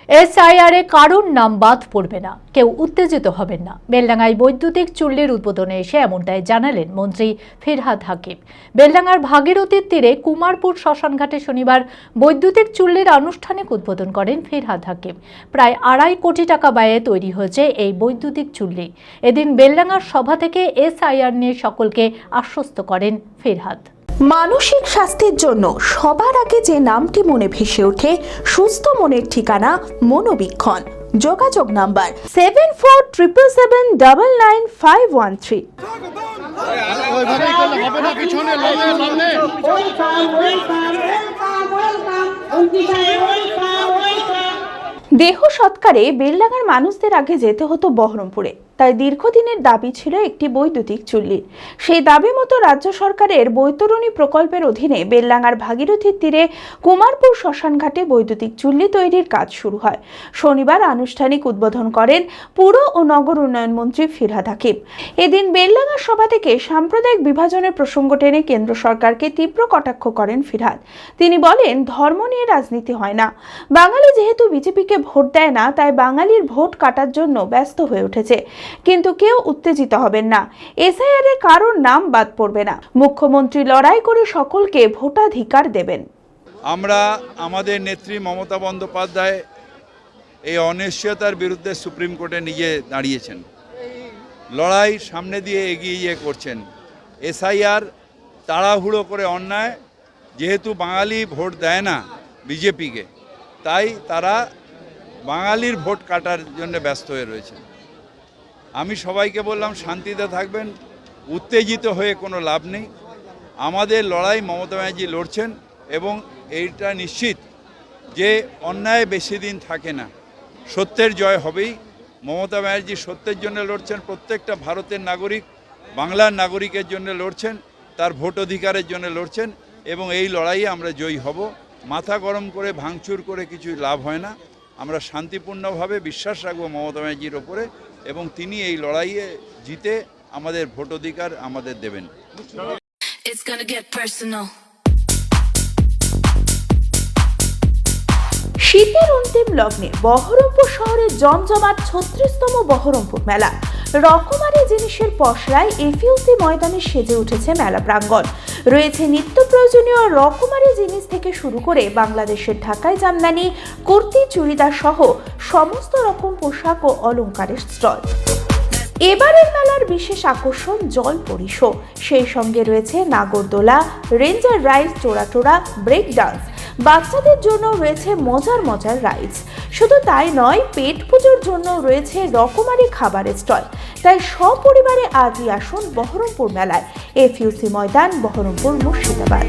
এসআইআরে কারোর নাম বাদ পড়বে না, কেউ উত্তেজিত হবেন না। বেলডাঙ্গায় বৈদ্যুতিক চুল্লির উদ্বোধনে এসে এমনটাই জানালেন মন্ত্রী ফিরহাদ হাকিম। বেলডাঙ্গার ভাগীরথীর তীরে কুমারপুর শ্মশানঘাটে শনিবার বৈদ্যুতিক চুল্লির আনুষ্ঠানিক উদ্বোধন করেন ফিরহাদ হাকিম। প্রায় 2.5 কোটি টাকা ব্যয়ে তৈরি হয়েছে এই বৈদ্যুতিক চুল্লি। এদিন বেলডাঙ্গার সভা থেকে এসআইআর নিয়ে সকলকে আশ্বস্ত করেন ফিরহাদ। মানসিক স্বাস্থ্যের জন্য সবার আগে যে নামটি মনে ভেসে ওঠে, সুস্থ মনের ঠিকানা মনোবীক্ষণ। যোগাযোগ নাম্বার 7477799513। দেহ সৎকারে বেলডাঙ্গার মানুষদের আগে যেতে হতো বহরমপুরে, তাই দীর্ঘদিনের দাবি ছিল একটি বৈদ্যুতিক চুল্লির। সেই দাবি মতো রাজ্য সরকারের বৈতরণী প্রকল্পের অধীনে বেলডাঙ্গার ভাগীরথীর তীরে কুমারপুর শ্মশানঘাটে বৈদ্যুতিক চুল্লি তৈরির কাজ শুরু হয়। শনিবার আনুষ্ঠানিক উদ্বোধন করেন পুর ও নগর উন্নয়ন মন্ত্রী ফিরহাদ হাকিম। এদিন বেলডাঙ্গার সভা থেকে সাম্প্রদায়িক বিভাজনের প্রসঙ্গ টেনে কেন্দ্র সরকারকে তীব্র কটাক্ষ করেন ফিরহাদ। তিনি বলেন, ধর্ম নিয়ে রাজনীতি হয় না। বাঙালি যেহেতু বিজেপিকে ভোট দেয় না, তাই বাঙালির ভোট কাটার জন্য ব্যস্ত হয়ে উঠেছে। কিন্তু কেউ উত্তেজিত হবেন না। এসআইআর এর কারোর নাম বাদ পড়বে না। মুখ্যমন্ত্রী লড়াই করে সকলকে ভোটাধিকার দেবেন। আমরা আমাদের নেত্রী মমতা বন্দ্যোপাধ্যায় এই অনিশ্চয়তার বিরুদ্ধে সুপ্রিম কোর্টে নিজে দাঁড়িয়েছেন, লড়াই সামনে দিয়ে এগিয়ে করছেন। এসআইআর তাড়াহুড়ো করে অন্যায়, যেহেতু বাঙালি ভোট দেয় না বিজেপিকে, তাই তারা বাঙালির ভোট কাটার জন্য ব্যস্ত হয়ে রয়েছে। আমি সবাইকে বললাম, শান্তিতে থাকবেন, উত্তেজিত হয়ে কোনো লাভ নেই। আমাদের লড়াই মমতা ব্যানার্জি লড়ছেন এবং এইটা নিশ্চিত যে অন্যায় বেশি দিন থাকে না, সত্যের জয় হবেই। মমতা ব্যানার্জি সত্যের জন্য লড়ছেন, প্রত্যেকটা ভারতের নাগরিক, বাংলার নাগরিকের জন্য লড়ছেন, তার ভোট অধিকারের জন্য লড়ছেন এবং এই লড়াইয়ে আমরা জয়ী হব। মাথা গরম করে ভাঙচুর করে কিছু লাভ হয় না। আমরা শান্তিপূর্ণভাবে বিশ্বাস রাখবো মমতা ব্যানার্জির ওপরে এবং তিনি এই লড়াইয়ে জিতে আমাদের ভোট অধিকার আমাদের দেবেন। শীতের অন্তিম লগ্নে বহরমপুর শহরের জমজমাট 36তম বহরমপুর মেলা। রকমারি জিনিসের পসরায় এফইউসি ময়দানে সেজে উঠেছে মেলা প্রাঙ্গণ। রয়েছে নিত্য প্রয়োজনীয় রকমারি জিনিস থেকে শুরু করে বাংলাদেশের ঢাকায় জামদানি, কুর্তি, চুড়িদার সহ সমস্ত রকম পোশাক ও অলংকারের স্টল। এবারের মেলার বিশেষ আকর্ষণ জলপরি শো। সেই সঙ্গে রয়েছে নাগরদোলা, রেঞ্জার রাইড, চোরাটোরা, ব্রেক ডান্স। বাচ্চাদের জন্য রয়েছে মজার মজার রাইডস। শুধু তাই নয়, পেট পুজোর জন্য রয়েছে রকমারি খাবারের স্টল। তাই সপরিবারে আজই আসুন বহরমপুর মেলায়। এফইউসি ময়দান, বহরমপুর, মুর্শিদাবাদ।